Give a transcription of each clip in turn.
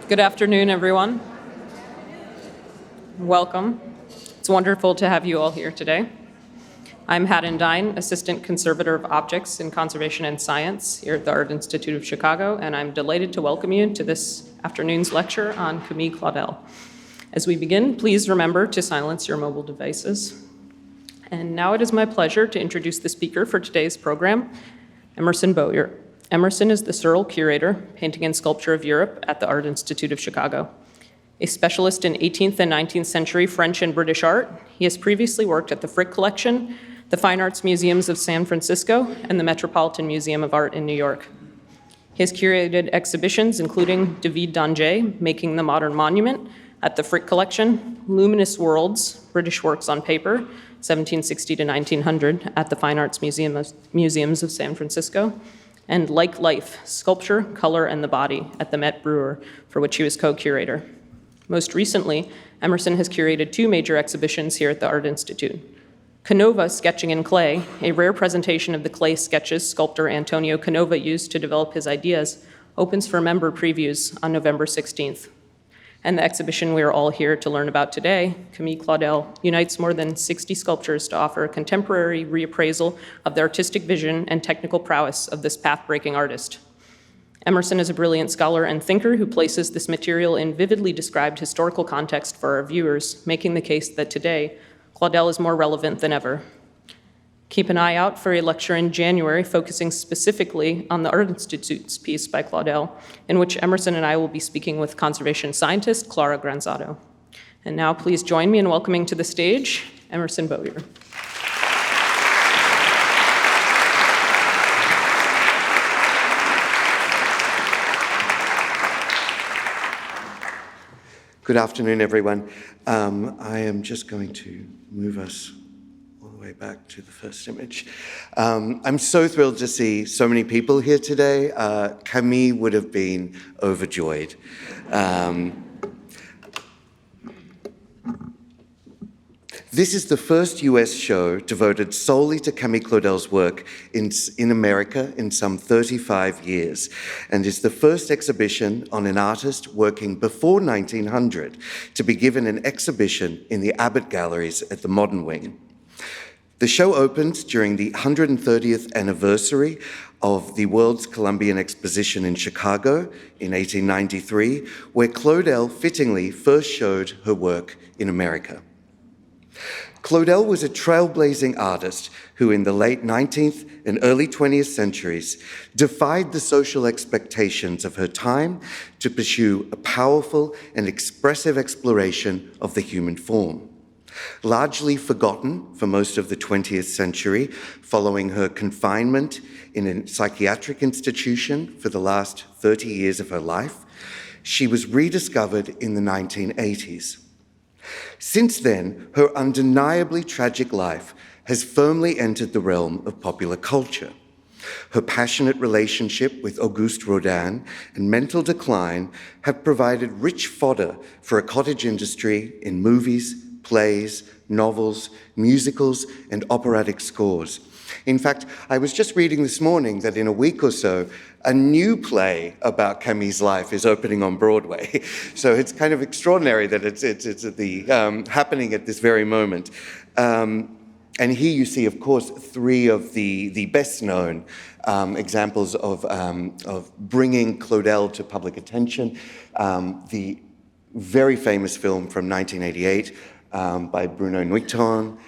Good afternoon, everyone. Welcome. It's wonderful to have you all here today. I'm Haddon Dine, Assistant Conservator of Objects in Conservation and Science here at the Art Institute of Chicago, and I'm delighted to welcome you to this afternoon's lecture on Camille Claudel. As we begin, please remember to silence your mobile devices. And now it is my pleasure to introduce the speaker for today's program, Emerson Bowyer. Emerson is the Searle Curator, Painting and Sculpture of Europe at the Art Institute of Chicago. A specialist in 18th and 19th century French and British art, he has previously worked at the Frick Collection, the Fine Arts Museums of San Francisco, and the Metropolitan Museum of Art in New York. He has curated exhibitions including David d'Angers, Making the Modern Monument, at the Frick Collection, Luminous Worlds, British Works on Paper, 1760 to 1900, at the Fine Arts Museums of San Francisco, and Like Life, Sculpture, Color, and the Body at the Met Brewer, for which he was co-curator. Most recently, Emerson has curated two major exhibitions here at the Art Institute. Canova Sketching in Clay, a rare presentation of the clay sketches sculptor Antonio Canova used to develop his ideas, opens for member previews on November 16th. And the exhibition we are all here to learn about today, Camille Claudel, unites more than 60 sculptures to offer a contemporary reappraisal of the artistic vision and technical prowess of this path-breaking artist. Emerson is a brilliant scholar and thinker who places this material in vividly described historical context for our viewers, making the case that today, Claudel is more relevant than ever. Keep an eye out for a lecture in January focusing specifically on the Art Institute's piece by Claudel, in which Emerson and I will be speaking with conservation scientist Clara Granzato. And now please join me in welcoming to the stage Emerson Bowyer. Good afternoon, everyone. I am just going to move us all the way back to the first image. I'm so thrilled to see so many people here today. Camille would have been overjoyed. This is the first US show devoted solely to Camille Claudel's work in America in some 35 years, and is the first exhibition on an artist working before 1900 to be given an exhibition in the Abbott Galleries at the Modern Wing. The show opened during the 130th anniversary of the World's Columbian Exposition in Chicago in 1893, where Claudel fittingly first showed her work in America. Claudel was a trailblazing artist who in the late 19th and early 20th centuries defied the social expectations of her time to pursue a powerful and expressive exploration of the human form. Largely forgotten for most of the 20th century, following her confinement in a psychiatric institution for the last 30 years of her life, she was rediscovered in the 1980s. Since then, her undeniably tragic life has firmly entered the realm of popular culture. Her passionate relationship with Auguste Rodin and mental decline have provided rich fodder for a cottage industry in movies, plays, novels, musicals, and operatic scores. In fact, I was just reading this morning that in a week or so, a new play about Camille's life is opening on Broadway. So it's kind of extraordinary that it's happening at this very moment. And here you see, of course, three of the best-known examples of bringing Claudel to public attention. The very famous film from 1988 by Bruno Nuitton,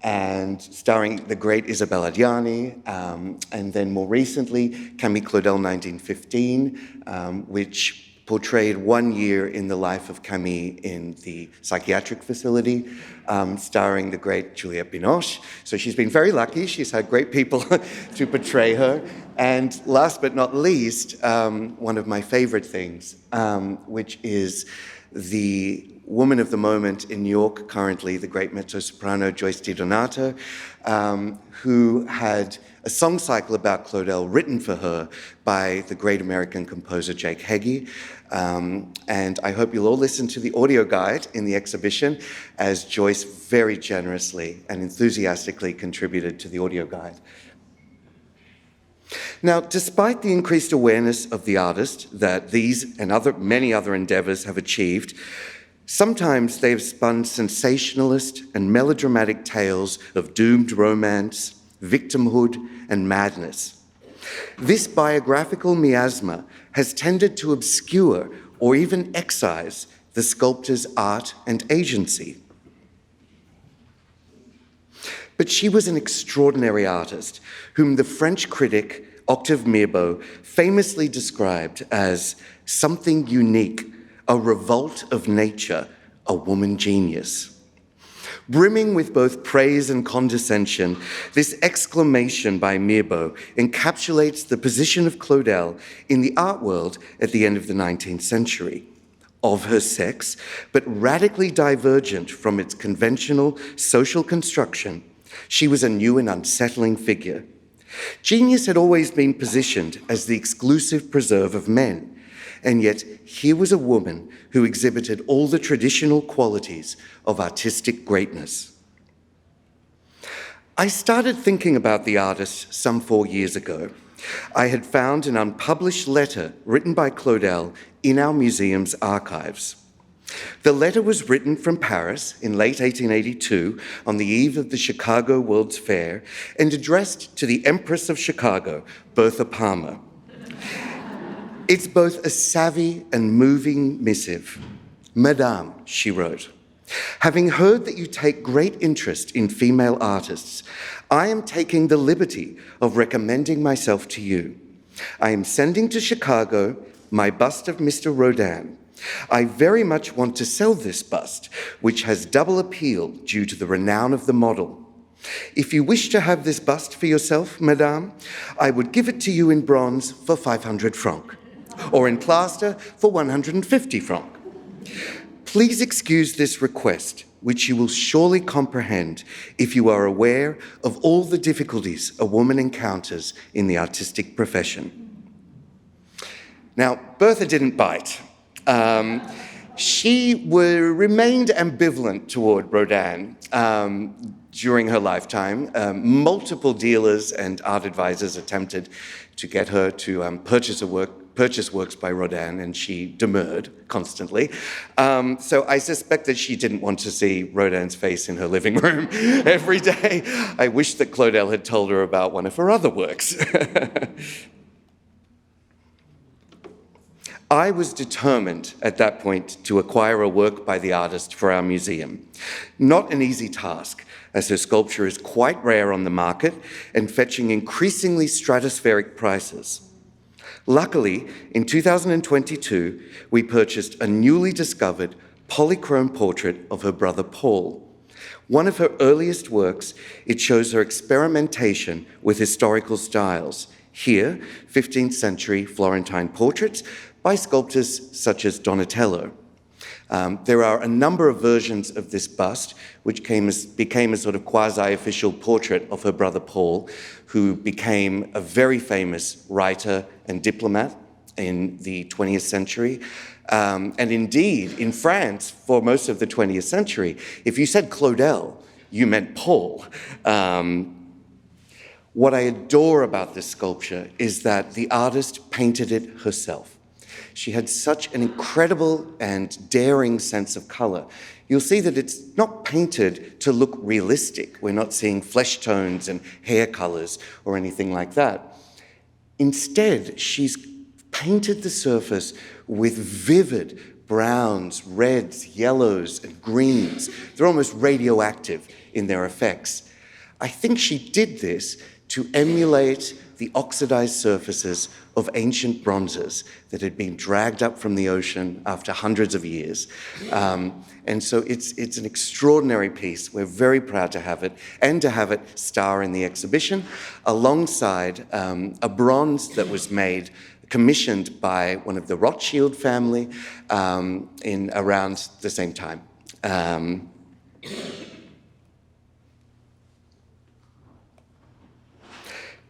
and starring the great Isabelle Adjani, and then more recently, Camille Claudel 1915, which portrayed 1 year in the life of Camille in the psychiatric facility, starring the great Juliette Binoche. So she's been very lucky. She's had great people to portray her. And last but not least, one of my favorite things, which is the woman of the moment in New York currently, the great mezzo-soprano Joyce DiDonato, who had a song cycle about Claudel written for her by the great American composer Jake Heggie. And I hope you'll all listen to the audio guide in the exhibition, as Joyce very generously and enthusiastically contributed to the audio guide. Now, despite the increased awareness of the artist that these and many other endeavors have achieved, sometimes they've spun sensationalist and melodramatic tales of doomed romance, victimhood, and madness. This biographical miasma has tended to obscure or even excise the sculptor's art and agency. But she was an extraordinary artist whom the French critic Octave Mirbeau famously described as something unique, a revolt of nature, a woman genius. Brimming with both praise and condescension, this exclamation by Mirbeau encapsulates the position of Claudel in the art world at the end of the 19th century. Of her sex, but radically divergent from its conventional social construction, she was a new and unsettling figure. Genius had always been positioned as the exclusive preserve of men, and yet here was a woman who exhibited all the traditional qualities of artistic greatness. I started thinking about the artist some 4 years ago. I had found an unpublished letter written by Claudel in our museum's archives. The letter was written from Paris in late 1882 on the eve of the Chicago World's Fair and addressed to the Empress of Chicago, Bertha Palmer. It's both a savvy and moving missive. Madame, she wrote, having heard that you take great interest in female artists, I am taking the liberty of recommending myself to you. I am sending to Chicago my bust of Mr. Rodin. I very much want to sell this bust, which has double appeal due to the renown of the model. If you wish to have this bust for yourself, madame, I would give it to you in bronze for 500 francs, or in plaster for 150 francs. Please excuse this request, which you will surely comprehend if you are aware of all the difficulties a woman encounters in the artistic profession. Now, Bertha didn't bite. She remained ambivalent toward Rodin during her lifetime. Multiple dealers and art advisors attempted to get her to purchase works by Rodin, and she demurred constantly. So I suspect that she didn't want to see Rodin's face in her living room every day. I wish that Claudel had told her about one of her other works. I was determined at that point to acquire a work by the artist for our museum. Not an easy task, as her sculpture is quite rare on the market and fetching increasingly stratospheric prices. Luckily, in 2022, we purchased a newly discovered polychrome portrait of her brother Paul. One of her earliest works, it shows her experimentation with historical styles. Here, 15th century Florentine portraits by sculptors such as Donatello. There are a number of versions of this bust, which became a sort of quasi-official portrait of her brother Paul, who became a very famous writer and diplomat in the 20th century. And indeed, in France, for most of the 20th century, if you said Claudel, you meant Paul. What I adore about this sculpture is that the artist painted it herself. She had such an incredible and daring sense of color. You'll see that it's not painted to look realistic. We're not seeing flesh tones and hair colors or anything like that. Instead, she's painted the surface with vivid browns, reds, yellows, and greens. They're almost radioactive in their effects. I think she did this to emulate the oxidized surfaces of ancient bronzes that had been dragged up from the ocean after hundreds of years. And so it's an extraordinary piece. We're very proud to have it, and to have it star in the exhibition alongside a bronze that was commissioned by one of the Rothschild family in around the same time.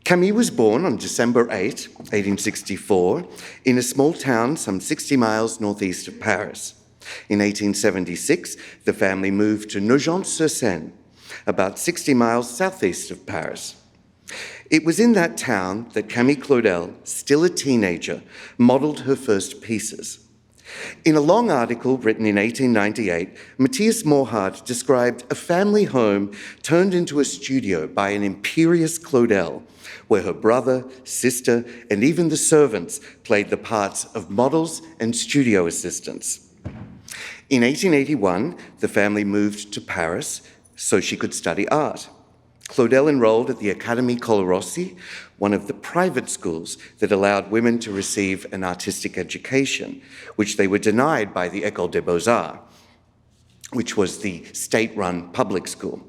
Camille was born on December 8, 1864, in a small town some 60 miles northeast of Paris. In 1876, the family moved to Nogent-sur-Seine, about 60 miles southeast of Paris. It was in that town that Camille Claudel, still a teenager, modelled her first pieces. In a long article written in 1898, Matthias Morhardt described a family home turned into a studio by an imperious Claudel, where her brother, sister, and even the servants played the parts of models and studio assistants. In 1881, the family moved to Paris so she could study art. Claudel enrolled at the Académie Colarossi, one of the private schools that allowed women to receive an artistic education, which they were denied by the École des Beaux-Arts, which was the state-run public school.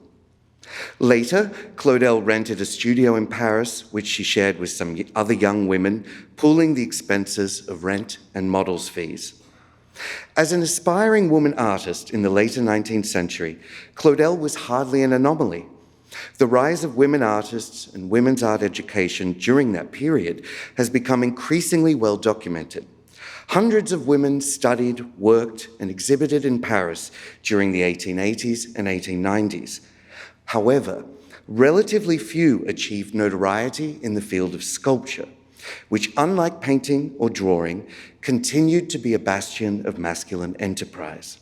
Later, Claudel rented a studio in Paris, which she shared with some other young women, pooling the expenses of rent and models' fees. As an aspiring woman artist in the later 19th century, Claudel was hardly an anomaly. The rise of women artists and women's art education during that period has become increasingly well documented. Hundreds of women studied, worked, and exhibited in Paris during the 1880s and 1890s. However, relatively few achieved notoriety in the field of sculpture, which, unlike painting or drawing, continued to be a bastion of masculine enterprise.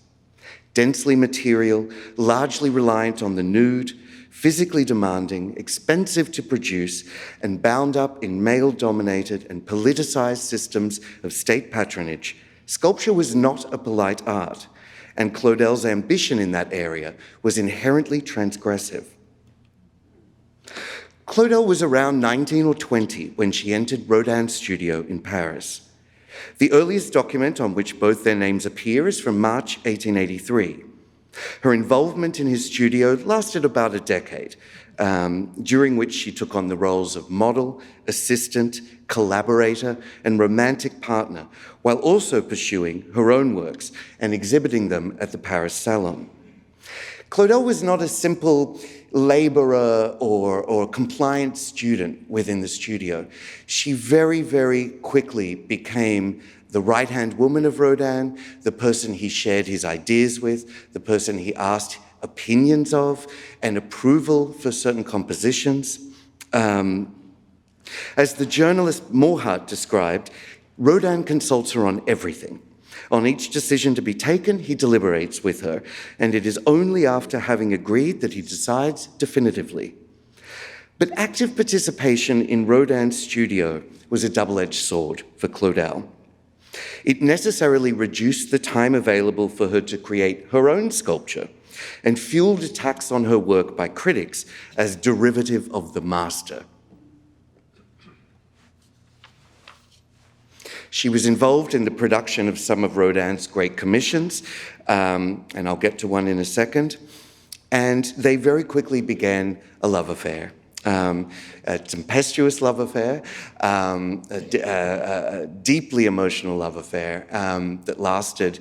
Densely material, largely reliant on the nude, physically demanding, expensive to produce, and bound up in male-dominated and politicized systems of state patronage, sculpture was not a polite art, and Claudel's ambition in that area was inherently transgressive. Claudel was around 19 or 20 when she entered Rodin's studio in Paris. The earliest document on which both their names appear is from March 1883. Her involvement in his studio lasted about a decade, during which she took on the roles of model, assistant, collaborator, and romantic partner, while also pursuing her own works and exhibiting them at the Paris Salon. Claudel was not a simple laborer or compliant student within the studio. She very, very quickly became the right-hand woman of Rodin, the person he shared his ideas with, the person he asked opinions of and approval for certain compositions. As the journalist Morhardt described, Rodin consults her on everything. On each decision to be taken, he deliberates with her, and it is only after having agreed that he decides definitively. But active participation in Rodin's studio was a double-edged sword for Claudel. It necessarily reduced the time available for her to create her own sculpture and fueled attacks on her work by critics as derivative of the master. She was involved in the production of some of Rodin's great commissions, and I'll get to one in a second, and they very quickly began a love affair. A tempestuous love affair, a deeply emotional love affair that lasted,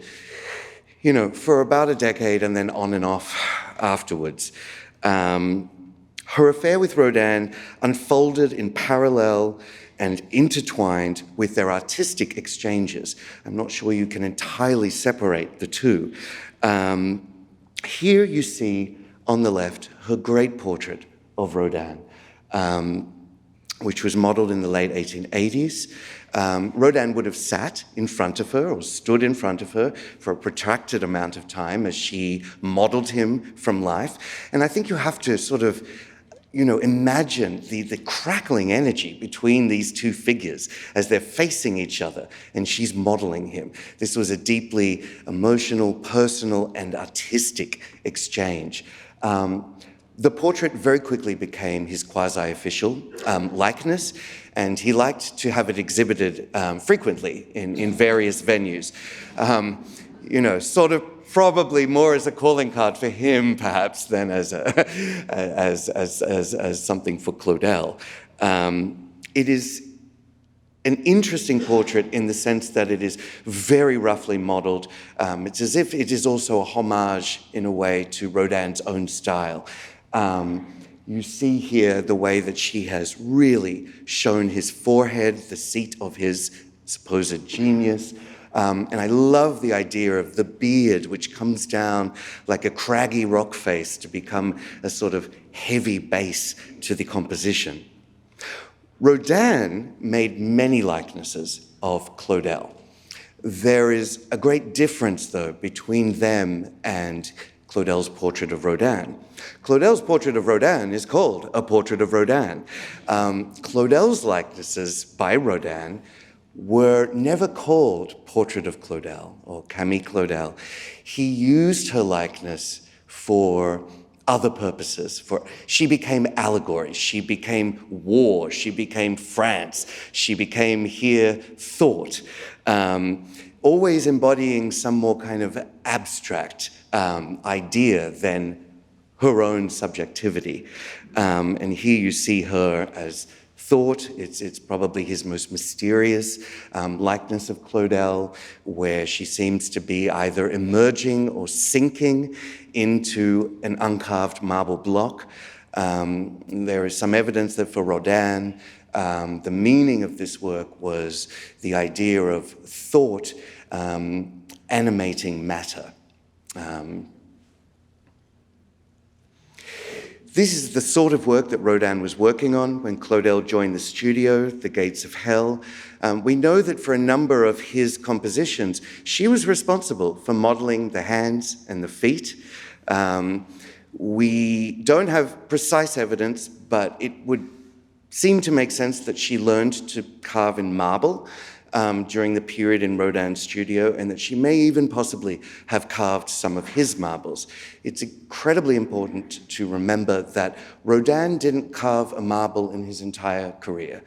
for about a decade and then on and off afterwards. Her affair with Rodin unfolded in parallel and intertwined with their artistic exchanges. I'm not sure you can entirely separate the two. Here you see on the left her great portrait of Rodin, which was modeled in the late 1880s. Rodin would have sat in front of her or stood in front of her for a protracted amount of time as she modeled him from life. And I think you have to sort of, imagine the crackling energy between these two figures as they're facing each other and she's modeling him. This was a deeply emotional, personal, and artistic exchange. The portrait very quickly became his quasi-official likeness, and he liked to have it exhibited frequently in various venues. Sort of probably more as a calling card for him, perhaps, than as something for Claudel. It is an interesting portrait in the sense that it is very roughly modeled. It's as if it is also a homage, in a way, to Rodin's own style. You see here the way that she has really shown his forehead, the seat of his supposed genius. And I love the idea of the beard, which comes down like a craggy rock face to become a sort of heavy base to the composition. Rodin made many likenesses of Claudel. There is a great difference, though, between them and Claudel's portrait of Rodin. Claudel's portrait of Rodin is called a portrait of Rodin. Claudel's likenesses by Rodin were never called Portrait of Claudel or Camille Claudel. He used her likeness for other purposes. She became allegory, she became war, she became France, she became here thought, always embodying some more kind of abstract idea than her own subjectivity. And here you see her as thought. It's probably his most mysterious likeness of Claudel, where she seems to be either emerging or sinking into an uncarved marble block. There is some evidence that for Rodin, the meaning of this work was the idea of thought animating matter. This is the sort of work that Rodin was working on when Claudel joined the studio, The Gates of Hell. We know that for a number of his compositions, she was responsible for modeling the hands and the feet. We don't have precise evidence, but it would seem to make sense that she learned to carve in marble during the period in Rodin's studio, and that she may even possibly have carved some of his marbles. It's incredibly important to remember that Rodin didn't carve a marble in his entire career.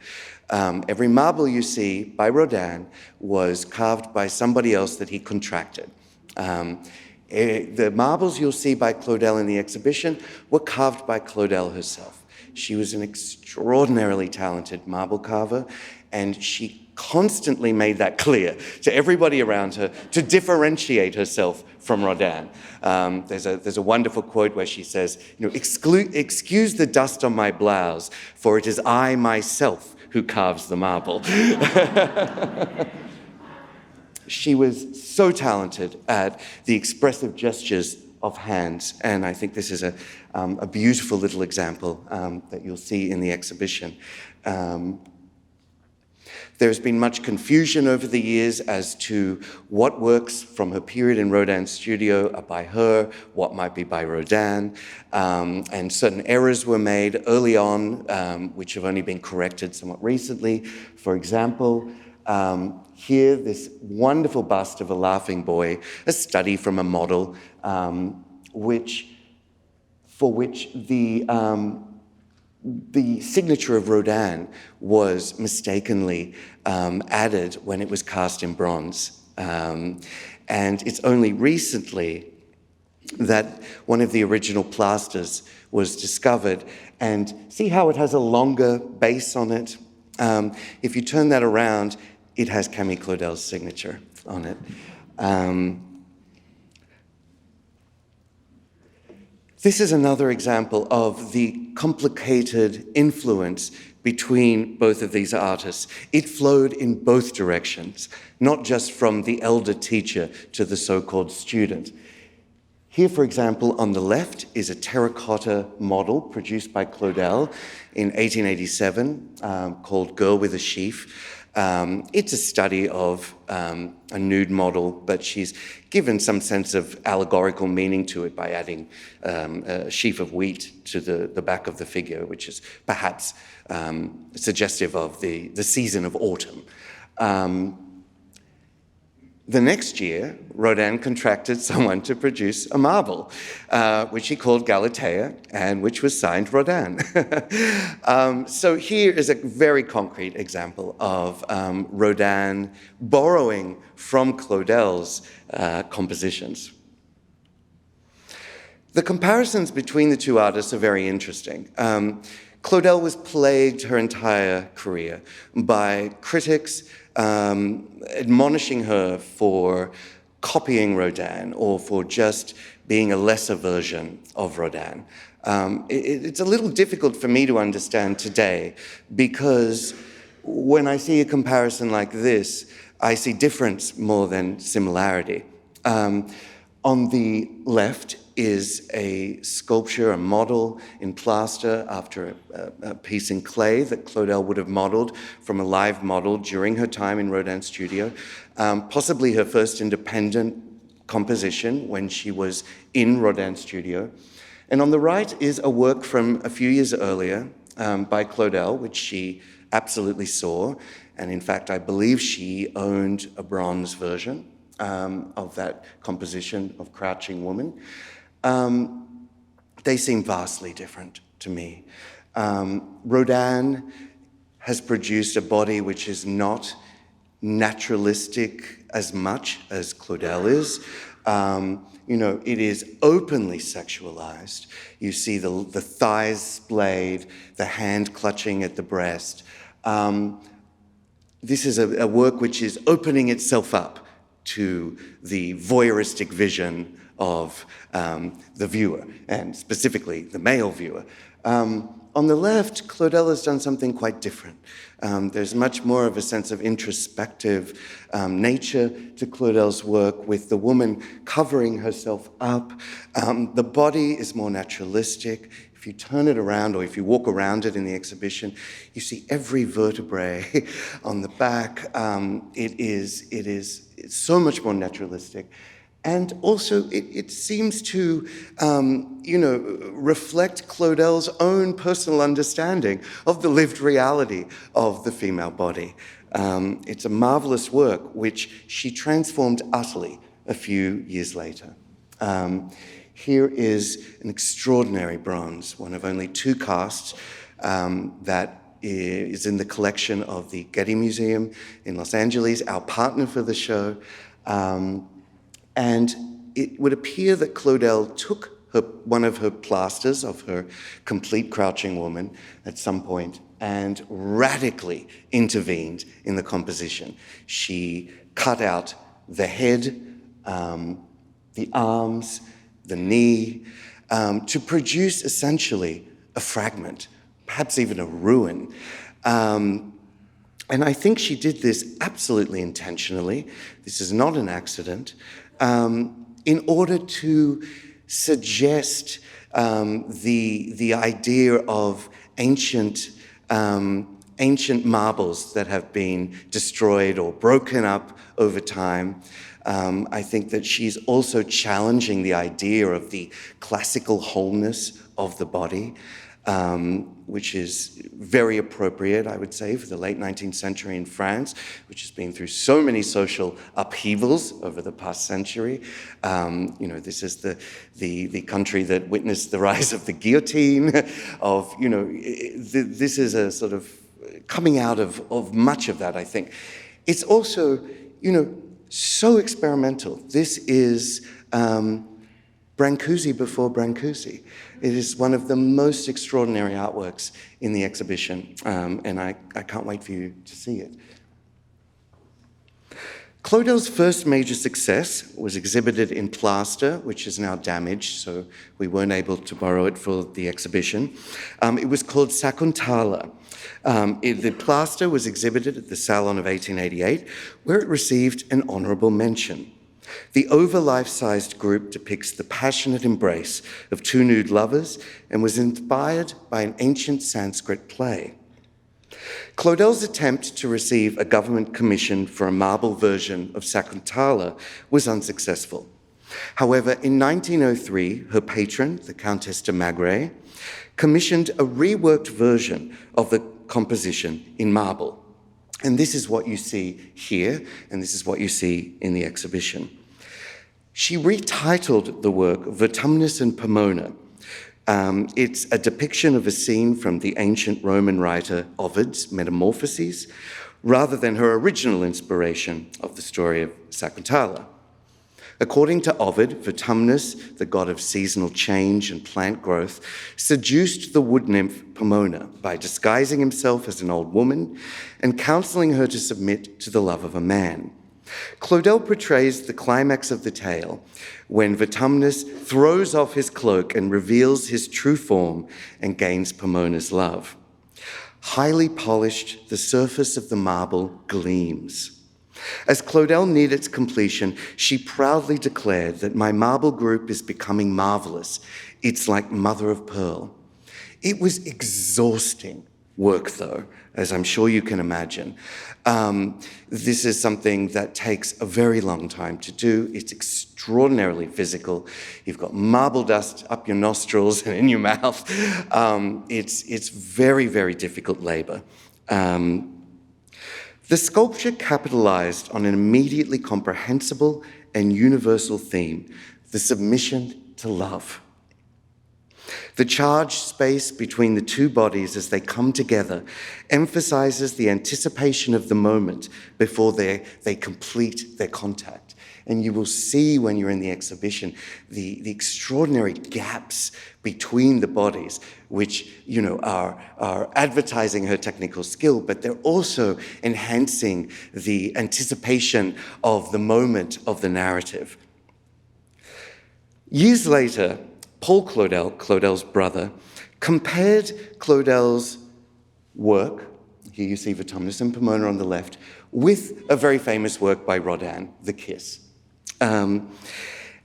Every marble you see by Rodin was carved by somebody else that he contracted. The marbles you'll see by Claudel in the exhibition were carved by Claudel herself. She was an extraordinarily talented marble carver, and she constantly made that clear to everybody around her to differentiate herself from Rodin. There's a wonderful quote where she says, "Excuse the dust on my blouse, for it is I myself who carves the marble." She was so talented at the expressive gestures of hands, and I think this is a beautiful little example that you'll see in the exhibition. There's been much confusion over the years as to what works from her period in Rodin's studio are by her, what might be by Rodin, and certain errors were made early on, which have only been corrected somewhat recently. For example, here, this wonderful bust of a laughing boy, a study from a model, for which the signature of Rodin was mistakenly added when it was cast in bronze. And it's only recently that one of the original plasters was discovered. And see how it has a longer base on it? If you turn that around, it has Camille Claudel's signature on it. This is another example of the complicated influence between both of these artists. It flowed in both directions, not just from the elder teacher to the so-called student. Here, for example, on the left is a terracotta model produced by Claudel in 1887 called Girl with a Sheaf. It's a study of a nude model, but she's given some sense of allegorical meaning to it by adding a sheaf of wheat to the back of the figure, which is perhaps suggestive of the season of autumn. The next year, Rodin contracted someone to produce a marble, which he called Galatea, and which was signed Rodin. So here is a very concrete example of Rodin borrowing from Claudel's compositions. The comparisons between the two artists are very interesting. Claudel was plagued her entire career by critics admonishing her for copying Rodin or for just being a lesser version of Rodin. It's a little difficult for me to understand today because when I see a comparison like this, I see difference more than similarity. On the left is a sculpture, a model in plaster after a piece in clay that Claudel would have modeled from a live model during her time in Rodin's studio, possibly her first independent composition when she was in Rodin's studio. And on the right is a work from a few years earlier by Claudel, which she absolutely saw. And in fact, I believe she owned a bronze version of that composition of Crouching Woman. They seem vastly different to me. Rodin has produced a body which is not naturalistic as much as Claudel is. It is openly sexualized. You see the thighs splayed, the hand clutching at the breast. This is a work which is opening itself up to the voyeuristic vision of the viewer, and specifically the male viewer. On the left, Claudel has done something quite different. There's much more of a sense of introspective nature to Claudel's work, with the woman covering herself up. The body is more naturalistic. If you turn it around, or if you walk around it in the exhibition, you see every vertebrae on the back. It's so much more naturalistic. And also, it seems to, reflect Claudel's own personal understanding of the lived reality of the female body. It's a marvelous work, which she transformed utterly a few years later. Here is an extraordinary bronze, one of only two casts that is in the collection of the Getty Museum in Los Angeles, our partner for the show. And it would appear that Claudel took one of her plasters of her complete Crouching Woman at some point and radically intervened in the composition. She cut out the head, the arms, the knee, to produce essentially a fragment, perhaps even a ruin. And I think she did this absolutely intentionally. This is not an accident. In order to suggest the idea of ancient marbles that have been destroyed or broken up over time. I think that she's also challenging the idea of the classical wholeness of the body, which is very appropriate, I would say, for the late 19th century in France, which has been through so many social upheavals over the past century. This is the country that witnessed the rise of the guillotine, this is a sort of coming out of much of that, I think. It's also, so experimental. This is Brancusi before Brancusi. It is one of the most extraordinary artworks in the exhibition, and I can't wait for you to see it. Claudel's first major success was exhibited in plaster, which is now damaged, so we weren't able to borrow it for the exhibition. It was called Sakuntala. The plaster was exhibited at the Salon of 1888, where it received an honorable mention. The over-life-sized group depicts the passionate embrace of two nude lovers and was inspired by an ancient Sanskrit play. Claudel's attempt to receive a government commission for a marble version of Sakuntala was unsuccessful. However, in 1903, her patron, the Countess de Maigret, commissioned a reworked version of the composition in marble. And this is what you see here, and this is what you see in the exhibition. She retitled the work Vertumnus and Pomona. It's a depiction of a scene from the ancient Roman writer Ovid's Metamorphoses, rather than her original inspiration of the story of Sakuntala. According to Ovid, Vertumnus, the god of seasonal change and plant growth, seduced the wood nymph Pomona by disguising himself as an old woman and counseling her to submit to the love of a man. Claudel portrays the climax of the tale when Vertumnus throws off his cloak and reveals his true form and gains Pomona's love. Highly polished, the surface of the marble gleams. As Claudel neared its completion, she proudly declared that my marble group is becoming marvelous. It's like mother of pearl. It was exhausting work, though, as I'm sure you can imagine. This is something that takes a very long time to do. It's extraordinarily physical. You've got marble dust up your nostrils and in your mouth. It's very, very difficult labor. The sculpture capitalized on an immediately comprehensible and universal theme, the submission to love. The charged space between the two bodies as they come together emphasizes the anticipation of the moment before they complete their contact. And you will see when you're in the exhibition the extraordinary gaps between the bodies, which are advertising her technical skill, but they're also enhancing the anticipation of the moment of the narrative. Years later, Paul Claudel, Claudel's brother, compared Claudel's work, here you see Vertumnus and Pomona on the left, with a very famous work by Rodin, The Kiss. And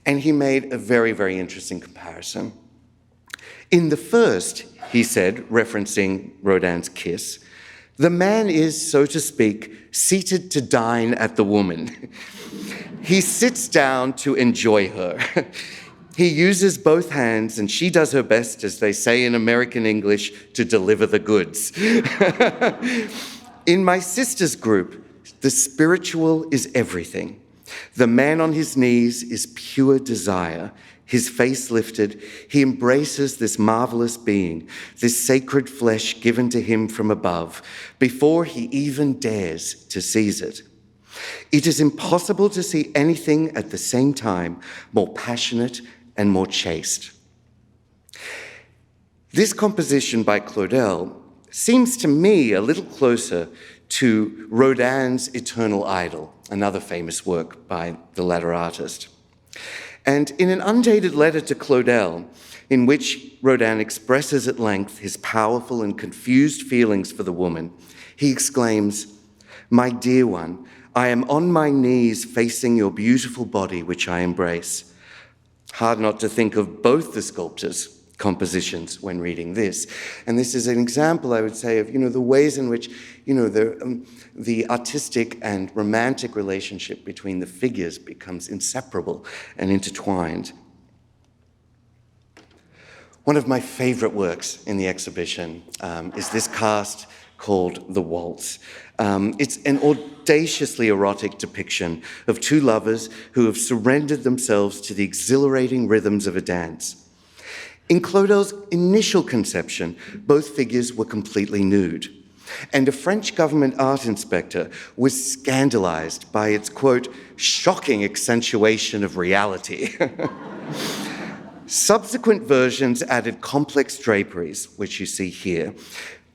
he made a very, very interesting comparison. In the first, he said, referencing Rodin's Kiss, the man is, so to speak, seated to dine at the woman. He sits down to enjoy her. He uses both hands, and she does her best, as they say in American English, to deliver the goods. In my sister's group, the spiritual is everything. The man on his knees is pure desire. His face lifted, he embraces this marvelous being, this sacred flesh given to him from above, before he even dares to seize it. It is impossible to see anything at the same time more passionate and more chaste. This composition by Claudel seems to me a little closer to Rodin's Eternal Idol, another famous work by the latter artist. And in an undated letter to Claudel, in which Rodin expresses at length his powerful and confused feelings for the woman, he exclaims, "My dear one, I am on my knees facing your beautiful body, which I embrace." Hard not to think of both the sculptor's compositions when reading this. And this is an example, I would say, of the ways in which the artistic and romantic relationship between the figures becomes inseparable and intertwined. One of my favorite works in the exhibition is this cast called The Waltz. It's an audaciously erotic depiction of two lovers who have surrendered themselves to the exhilarating rhythms of a dance. In Claudel's initial conception, both figures were completely nude, and a French government art inspector was scandalized by its, quote, shocking accentuation of reality. Subsequent versions added complex draperies, which you see here,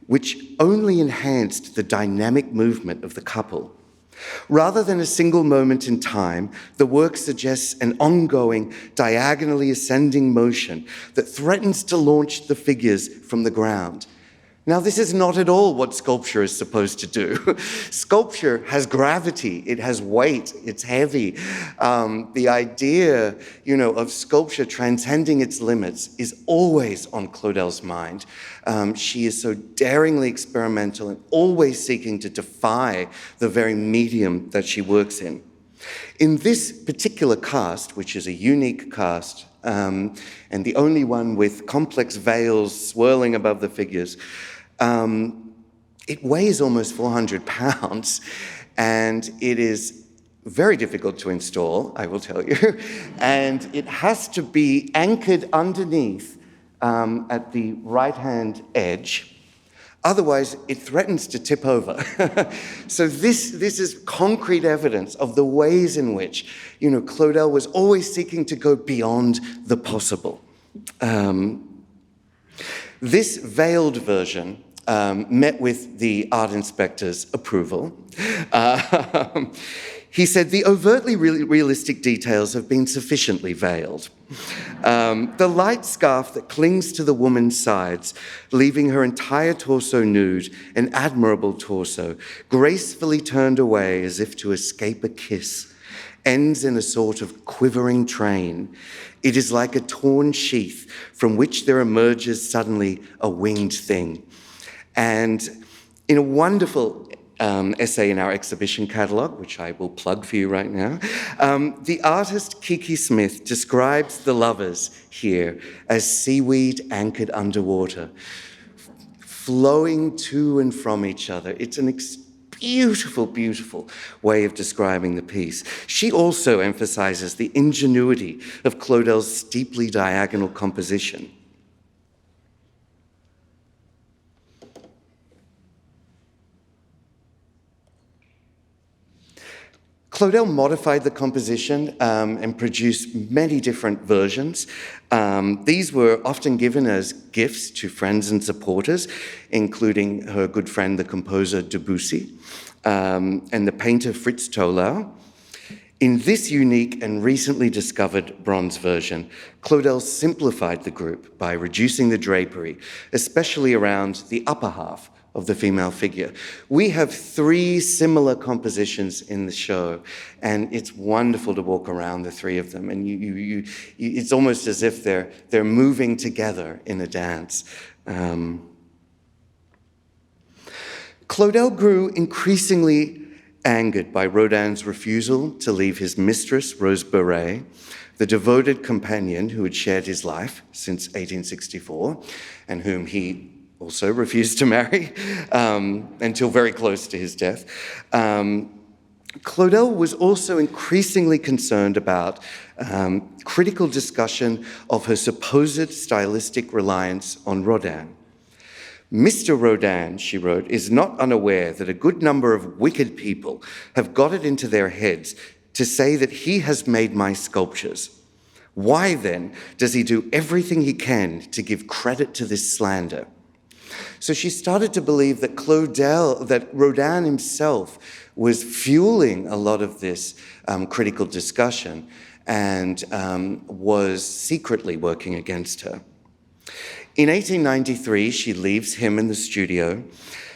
which only enhanced the dynamic movement of the couple. Rather than a single moment in time, the work suggests an ongoing, diagonally ascending motion that threatens to launch the figures from the ground. Now, this is not at all what sculpture is supposed to do. Sculpture has gravity, it has weight, it's heavy. The idea, of sculpture transcending its limits is always on Claudel's mind. She is so daringly experimental and always seeking to defy the very medium that she works in. In this particular cast, which is a unique cast, and the only one with complex veils swirling above the figures, it weighs almost 400 pounds, and it is very difficult to install, I will tell you, and it has to be anchored underneath at the right-hand edge. Otherwise, it threatens to tip over. So this is concrete evidence of the ways in which, Claudel was always seeking to go beyond the possible. This veiled version met with the art inspector's approval. He said, the overtly realistic details have been sufficiently veiled. The light scarf that clings to the woman's sides, leaving her entire torso nude, an admirable torso, gracefully turned away as if to escape a kiss, ends in a sort of quivering train. It is like a torn sheath from which there emerges suddenly a winged thing. And in a wonderful essay in our exhibition catalogue, which I will plug for you right now, the artist Kiki Smith describes the lovers here as seaweed anchored underwater, flowing to and from each other. It's an beautiful, beautiful way of describing the piece. She also emphasizes the ingenuity of Claudel's steeply diagonal composition. Claudel modified the composition and produced many different versions. These were often given as gifts to friends and supporters, including her good friend, the composer Debussy, and the painter Fritz Taulau. In this unique and recently discovered bronze version, Claudel simplified the group by reducing the drapery, especially around the upper half of the female figure. We have 3 similar compositions in the show, and it's wonderful to walk around the 3 of them. And it's almost as if they're moving together in a dance. Claudel grew increasingly angered by Rodin's refusal to leave his mistress, Rose Beret, the devoted companion who had shared his life since 1864, and whom he also refused to marry until very close to his death. Claudel was also increasingly concerned about critical discussion of her supposed stylistic reliance on Rodin. Mr. Rodin, she wrote, is not unaware that a good number of wicked people have got it into their heads to say that he has made my sculptures. Why then does he do everything he can to give credit to this slander? So she started to believe that Rodin himself was fueling a lot of this critical discussion and was secretly working against her. In 1893, she leaves him in the studio.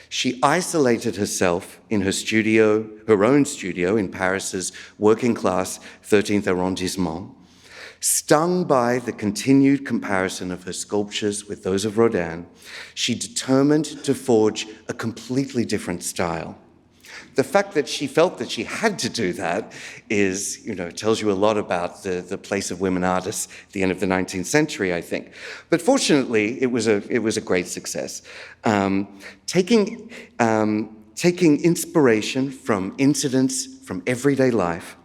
She isolated herself in her own studio in Paris's working-class 13th arrondissement. Stung by the continued comparison of her sculptures with those of Rodin, she determined to forge a completely different style. The fact that she felt that she had to do that tells you a lot about the place of women artists at the end of the 19th century, I think. But fortunately, it was a great success. Taking inspiration from incidents from everyday life,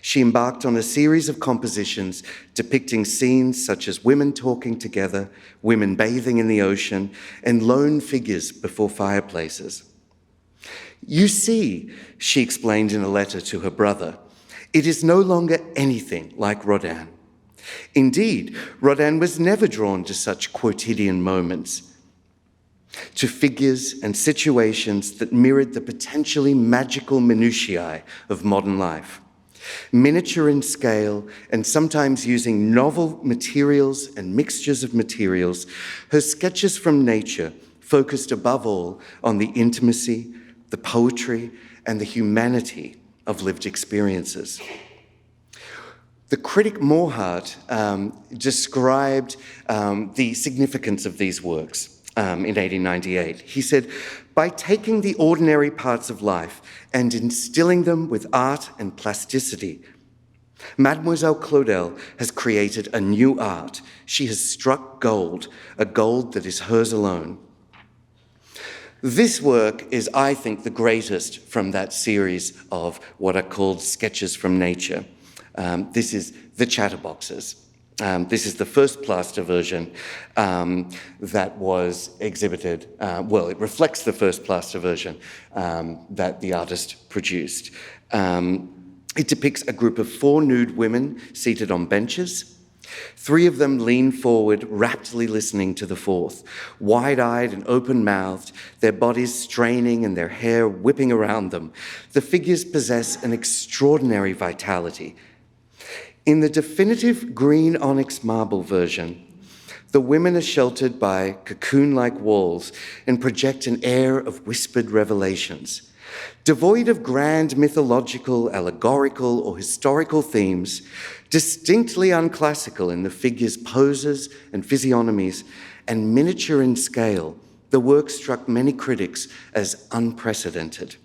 she embarked on a series of compositions depicting scenes such as women talking together, women bathing in the ocean, and lone figures before fireplaces. You see, she explained in a letter to her brother, it is no longer anything like Rodin. Indeed, Rodin was never drawn to such quotidian moments, to figures and situations that mirrored the potentially magical minutiae of modern life. Miniature in scale and sometimes using novel materials and mixtures of materials, her sketches from nature focused above all on the intimacy, the poetry, and the humanity of lived experiences. The critic Morhardt described the significance of these works in 1898. He said, by taking the ordinary parts of life and instilling them with art and plasticity, Mademoiselle Claudel has created a new art. She has struck gold, a gold that is hers alone. This work is, I think, the greatest from that series of what are called sketches from nature. This is the Chatterboxes. This is the first plaster version that was exhibited. It reflects the first plaster version that the artist produced. It depicts a group of 4 nude women seated on benches. Three of them lean forward, raptly listening to the fourth, wide-eyed and open-mouthed, their bodies straining and their hair whipping around them. The figures possess an extraordinary vitality. In the definitive green onyx marble version, the women are sheltered by cocoon-like walls and project an air of whispered revelations. Devoid of grand mythological, allegorical, or historical themes, distinctly unclassical in the figures' poses and physiognomies, and miniature in scale, the work struck many critics as unprecedented.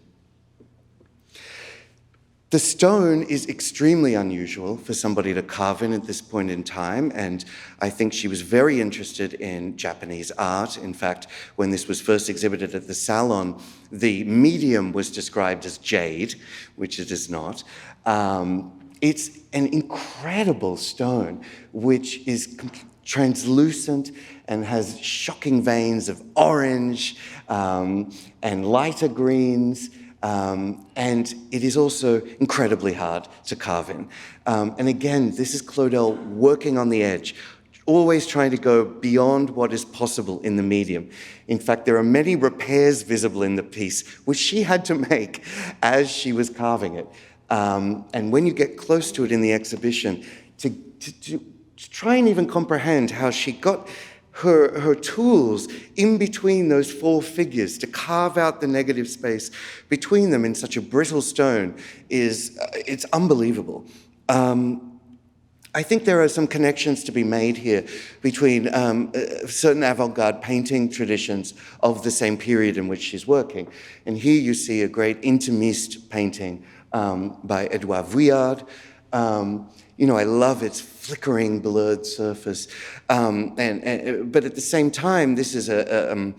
The stone is extremely unusual for somebody to carve in at this point in time, and I think she was very interested in Japanese art. In fact, when this was first exhibited at the Salon, the medium was described as jade, which it is not. It's an incredible stone, which is translucent and has shocking veins of orange and lighter greens. And it is also incredibly hard to carve in. And again, this is Claudel working on the edge, always trying to go beyond what is possible in the medium. In fact, there are many repairs visible in the piece, which she had to make as she was carving it. And when you get close to it in the exhibition, to try and even comprehend how she got her tools in between those four figures to carve out the negative space between them in such a brittle stone it's unbelievable. I think there are some connections to be made here between certain avant-garde painting traditions of the same period in which she's working. And here you see a great intimiste painting by Edouard Vuillard. I love its flickering, blurred surface. But at the same time, this is a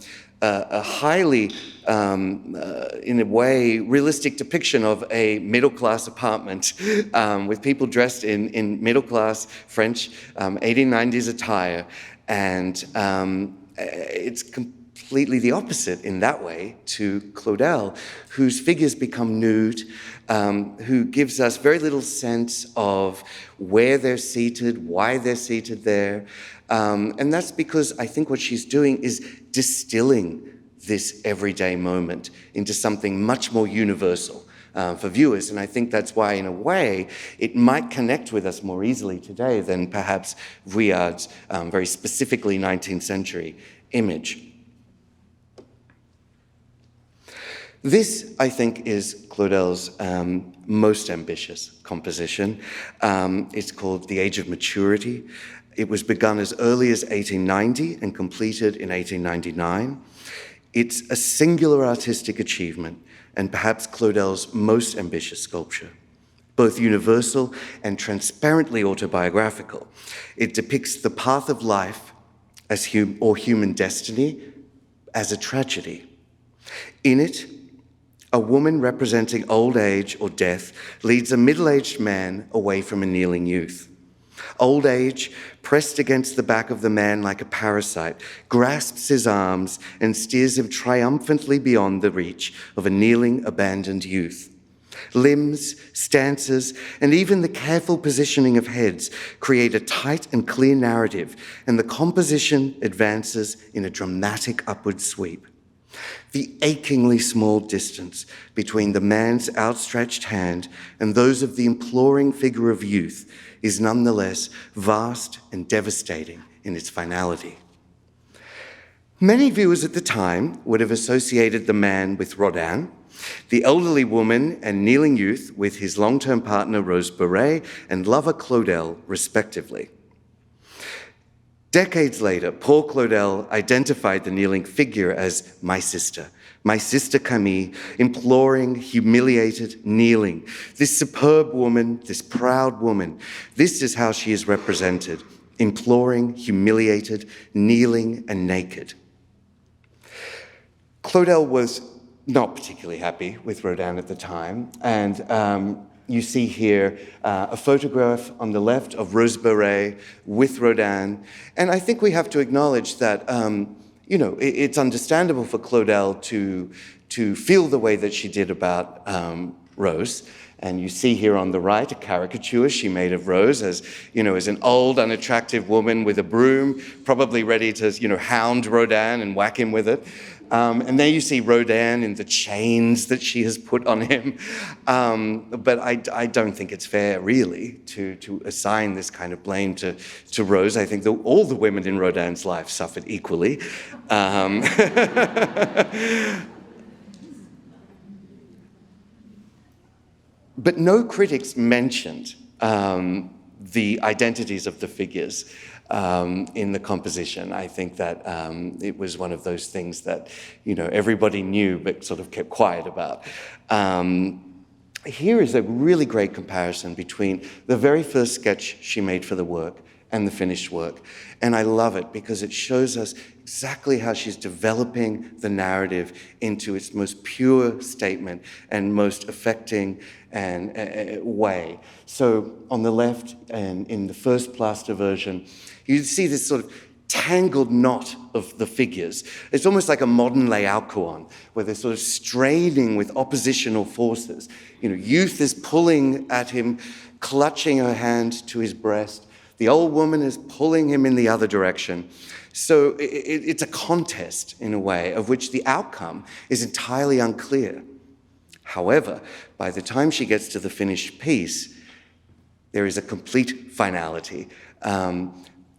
highly, in a way, realistic depiction of a middle-class apartment with people dressed in middle-class French 1890s attire. And it's completely the opposite in that way to Claudel, whose figures become nude, who gives us very little sense of where they're seated, why they're seated there. And that's because I think what she's doing is distilling this everyday moment into something much more universal for viewers. And I think that's why, in a way, it might connect with us more easily today than perhaps Vuillard's very specifically 19th century image. This, I think, is Claudel's most ambitious composition. It's called The Age of Maturity. It was begun as early as 1890 and completed in 1899. It's a singular artistic achievement and perhaps Claudel's most ambitious sculpture, both universal and transparently autobiographical. It depicts the path of life as human destiny as a tragedy. In it, a woman representing old age or death leads a middle-aged man away from a kneeling youth. Old age, pressed against the back of the man like a parasite, grasps his arms and steers him triumphantly beyond the reach of a kneeling, abandoned youth. Limbs, stances, and even the careful positioning of heads create a tight and clear narrative, and the composition advances in a dramatic upward sweep. The achingly small distance between the man's outstretched hand and those of the imploring figure of youth is nonetheless vast and devastating in its finality. Many viewers at the time would have associated the man with Rodin, the elderly woman and kneeling youth with his long-term partner Rose Beuret and lover Claudel, respectively. Decades later, Paul Claudel identified the kneeling figure as my sister Camille, imploring, humiliated, kneeling. This superb woman, this proud woman, this is how she is represented, imploring, humiliated, kneeling, and naked. Claudel was not particularly happy with Rodin at the time, and you see here a photograph on the left of Rose Beuret with Rodin. And I think we have to acknowledge that, it's understandable for Claudel to feel the way that she did about Rose. And you see here on the right a caricature she made of Rose as, as an old, unattractive woman with a broom, probably ready to, hound Rodin and whack him with it. And there you see Rodin in the chains that she has put on him. But I don't think it's fair, really, to assign this kind of blame to Rose. I think that all the women in Rodin's life suffered equally. But no critics mentioned the identities of the figures in the composition. I think that it was one of those things that, everybody knew but sort of kept quiet about. Here is a really great comparison between the very first sketch she made for the work and the finished work. And I love it because it shows us exactly how she's developing the narrative into its most pure statement and most affecting way. So on the left, and in the first plaster version, you see this sort of tangled knot of the figures. It's almost like a modern Laocoon, where they're sort of straining with oppositional forces. Youth is pulling at him, clutching her hand to his breast. The old woman is pulling him in the other direction. So it's a contest, in a way, of which the outcome is entirely unclear. However, by the time she gets to the finished piece, there is a complete finality.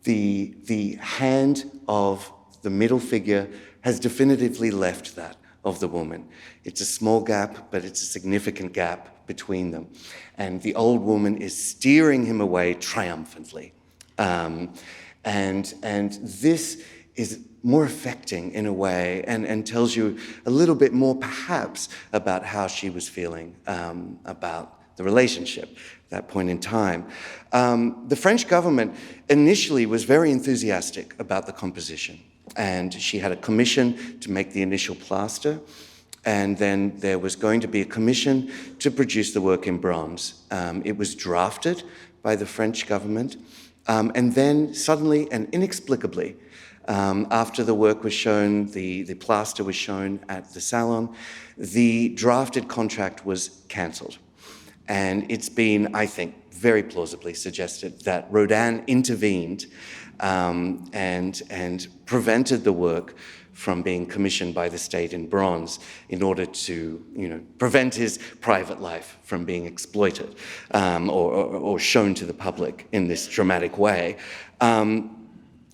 The hand of the middle figure has definitively left that of the woman. It's a small gap, but it's a significant gap between them. And the old woman is steering him away triumphantly. And this is more affecting in a way and tells you a little bit more perhaps about how she was feeling about the relationship at that point in time. The French government initially was very enthusiastic about the composition, and she had a commission to make the initial plaster, and then there was going to be a commission to produce the work in bronze. It was drafted by the French government, and then suddenly and inexplicably, after the work was shown, the plaster was shown at the salon, the drafted contract was cancelled. And it's been, I think, very plausibly suggested that Rodin intervened and prevented the work from being commissioned by the state in bronze in order to, prevent his private life from being exploited or shown to the public in this dramatic way.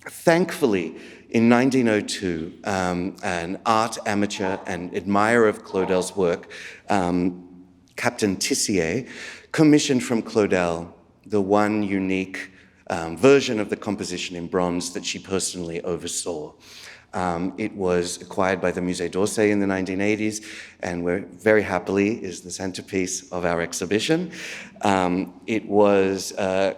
Thankfully, in 1902, an art amateur and admirer of Claudel's work, Captain Tissier, commissioned from Claudel the one unique version of the composition in bronze that she personally oversaw. It was acquired by the Musée d'Orsay in the 1980s, and very happily is the centerpiece of our exhibition. It was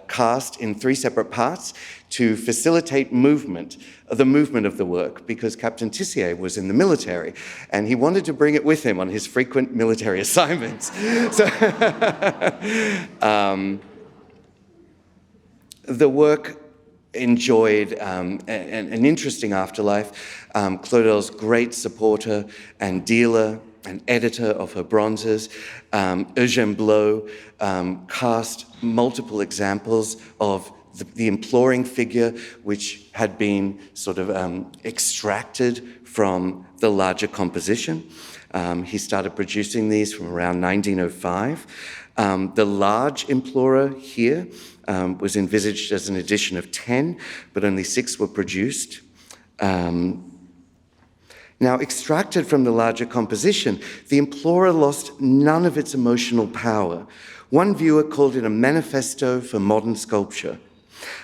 cast in 3 separate parts to facilitate the movement of the work, because Captain Tissier was in the military, and he wanted to bring it with him on his frequent military assignments. So, the work enjoyed an interesting afterlife. Claudel's great supporter and dealer and editor of her bronzes, Eugène Blot, cast multiple examples of the imploring figure, which had been sort of extracted from the larger composition. He started producing these from around 1905. The large implorer here was envisaged as an edition of 10, but only 6 were produced. Now, extracted from the larger composition, the implorer lost none of its emotional power. One viewer called it a manifesto for modern sculpture.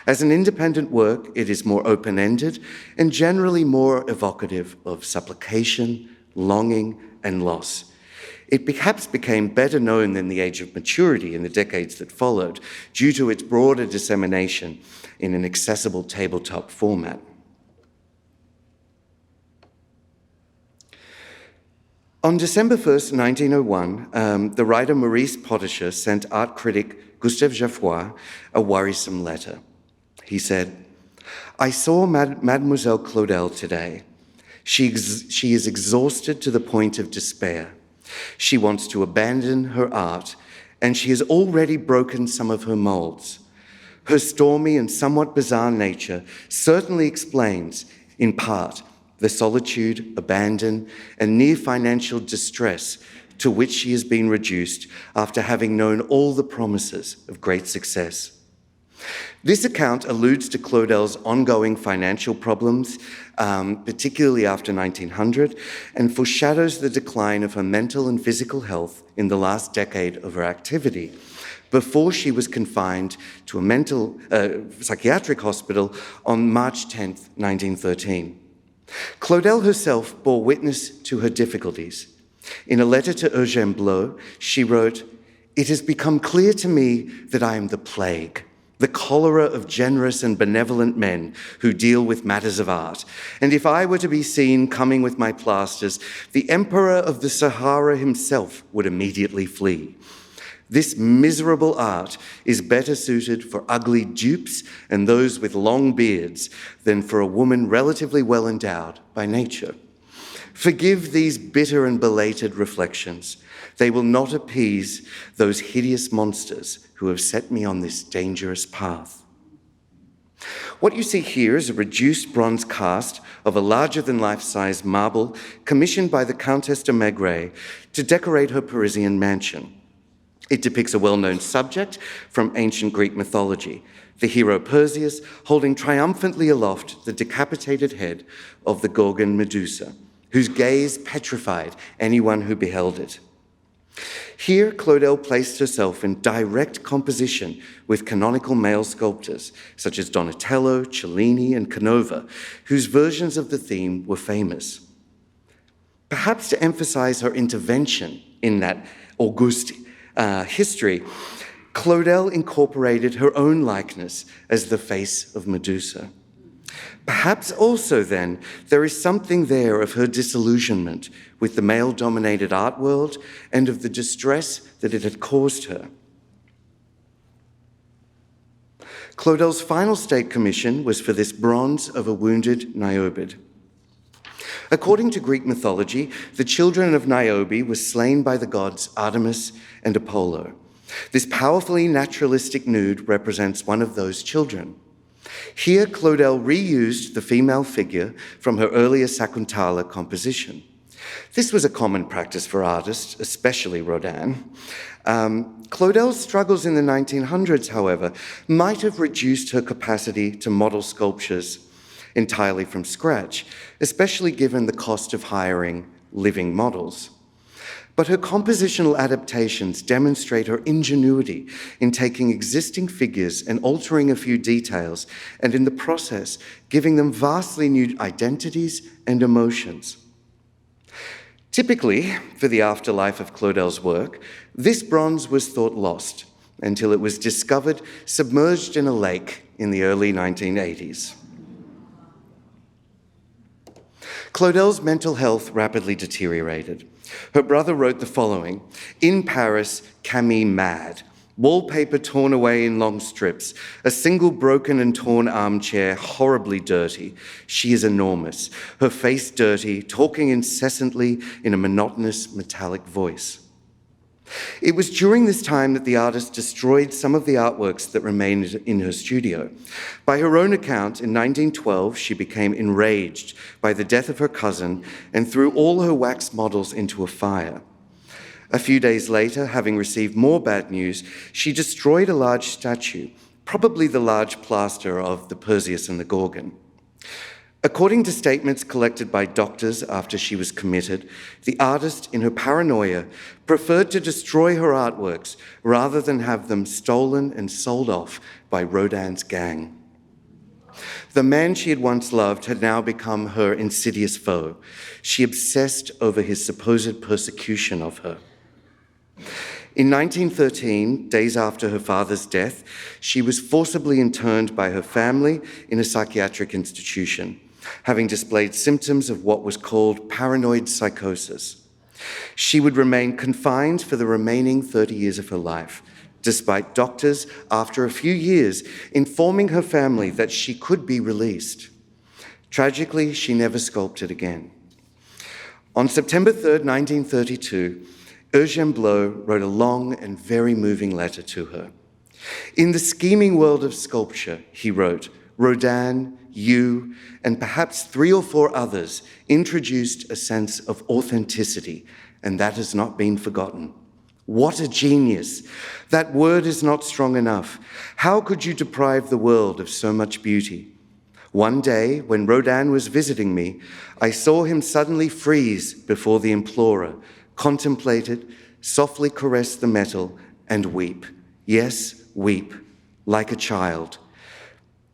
As an independent work, it is more open-ended and generally more evocative of supplication, longing, and loss. It perhaps became better known than the Age of Maturity in the decades that followed, due to its broader dissemination in an accessible tabletop format. On December 1st, 1901, the writer Maurice Potischer sent art critic Gustave Jaffroy a worrisome letter. He said, "I saw Mademoiselle Claudel today. She is exhausted to the point of despair. She wants to abandon her art, and she has already broken some of her molds. Her stormy and somewhat bizarre nature certainly explains, in part, the solitude, abandon, and near financial distress to which she has been reduced after having known all the promises of great success. This account alludes to Claudel's ongoing financial problems, particularly after 1900, and foreshadows the decline of her mental and physical health in the last decade of her activity, before she was confined to a psychiatric hospital on March 10, 1913. Claudel herself bore witness to her difficulties. In a letter to Eugène Blot, she wrote, "It has become clear to me that I am the plague, the cholera of generous and benevolent men who deal with matters of art. And if I were to be seen coming with my plasters, the Emperor of the Sahara himself would immediately flee. This miserable art is better suited for ugly dupes and those with long beards than for a woman relatively well endowed by nature. Forgive these bitter and belated reflections. They will not appease those hideous monsters who have set me on this dangerous path." What you see here is a reduced bronze cast of a larger-than-life-size marble commissioned by the Countess de Maigret to decorate her Parisian mansion. It depicts a well-known subject from ancient Greek mythology, the hero Perseus holding triumphantly aloft the decapitated head of the Gorgon Medusa, whose gaze petrified anyone who beheld it. Here, Claudel placed herself in direct composition with canonical male sculptors, such as Donatello, Cellini, and Canova, whose versions of the theme were famous. Perhaps to emphasize her intervention in that august history, Claudel incorporated her own likeness as the face of Medusa. Perhaps also, then, there is something there of her disillusionment with the male-dominated art world and of the distress that it had caused her. Claudel's final state commission was for this bronze of a wounded Niobe. According to Greek mythology, the children of Niobe were slain by the gods Artemis and Apollo. This powerfully naturalistic nude represents one of those children. Here, Claudel reused the female figure from her earlier Sakuntala composition. This was a common practice for artists, especially Rodin. Claudel's struggles in the 1900s, however, might have reduced her capacity to model sculptures entirely from scratch, especially given the cost of hiring living models. But her compositional adaptations demonstrate her ingenuity in taking existing figures and altering a few details, and in the process, giving them vastly new identities and emotions. Typically, for the afterlife of Claudel's work, this bronze was thought lost until it was discovered submerged in a lake in the early 1980s. Claudel's mental health rapidly deteriorated. Her brother wrote the following: "In Paris, Camille mad. Wallpaper torn away in long strips. A single broken and torn armchair, horribly dirty. She is enormous. Her face dirty, talking incessantly in a monotonous metallic voice." It was during this time that the artist destroyed some of the artworks that remained in her studio. By her own account, in 1912, she became enraged by the death of her cousin and threw all her wax models into a fire. A few days later, having received more bad news, she destroyed a large statue, probably the large plaster of the Perseus and the Gorgon. According to statements collected by doctors after she was committed, the artist, in her paranoia, preferred to destroy her artworks rather than have them stolen and sold off by Rodin's gang. The man she had once loved had now become her insidious foe. She obsessed over his supposed persecution of her. In 1913, days after her father's death, she was forcibly interned by her family in a psychiatric institution, having displayed symptoms of what was called paranoid psychosis. She would remain confined for the remaining 30 years of her life, despite doctors, after a few years, informing her family that she could be released. Tragically, she never sculpted again. On September 3rd, 1932, Eugène Bloch wrote a long and very moving letter to her. In the scheming world of sculpture, he wrote, Rodin, you, and perhaps 3 or 4 others introduced a sense of authenticity, and that has not been forgotten. What a genius! That word is not strong enough. How could you deprive the world of so much beauty? One day, when Rodin was visiting me, I saw him suddenly freeze before the implorer, contemplate it, softly caress the metal, and weep. Yes, weep, like a child.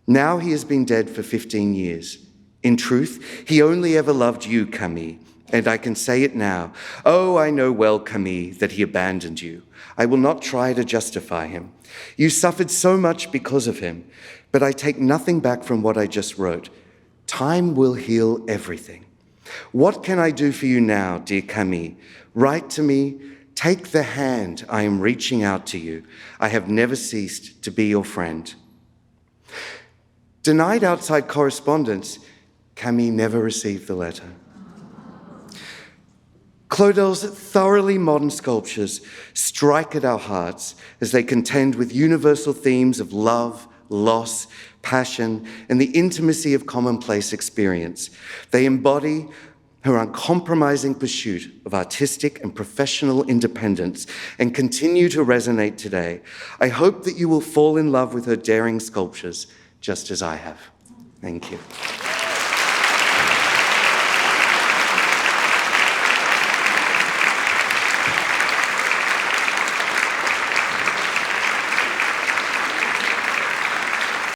Now he has been dead for 15 years. In truth, he only ever loved you, Camille, and I can say it now. Oh, I know well, Camille, that he abandoned you. I will not try to justify him. You suffered so much because of him, but I take nothing back from what I just wrote. Time will heal everything. What can I do for you now, dear Camille? Write to me. Take the hand I am reaching out to you. I have never ceased to be your friend. Denied outside correspondence, Camille never received the letter. Claudel's thoroughly modern sculptures strike at our hearts as they contend with universal themes of love, loss, passion, and the intimacy of commonplace experience. They embody her uncompromising pursuit of artistic and professional independence and continue to resonate today. I hope that you will fall in love with her daring sculptures just as I have. Thank you.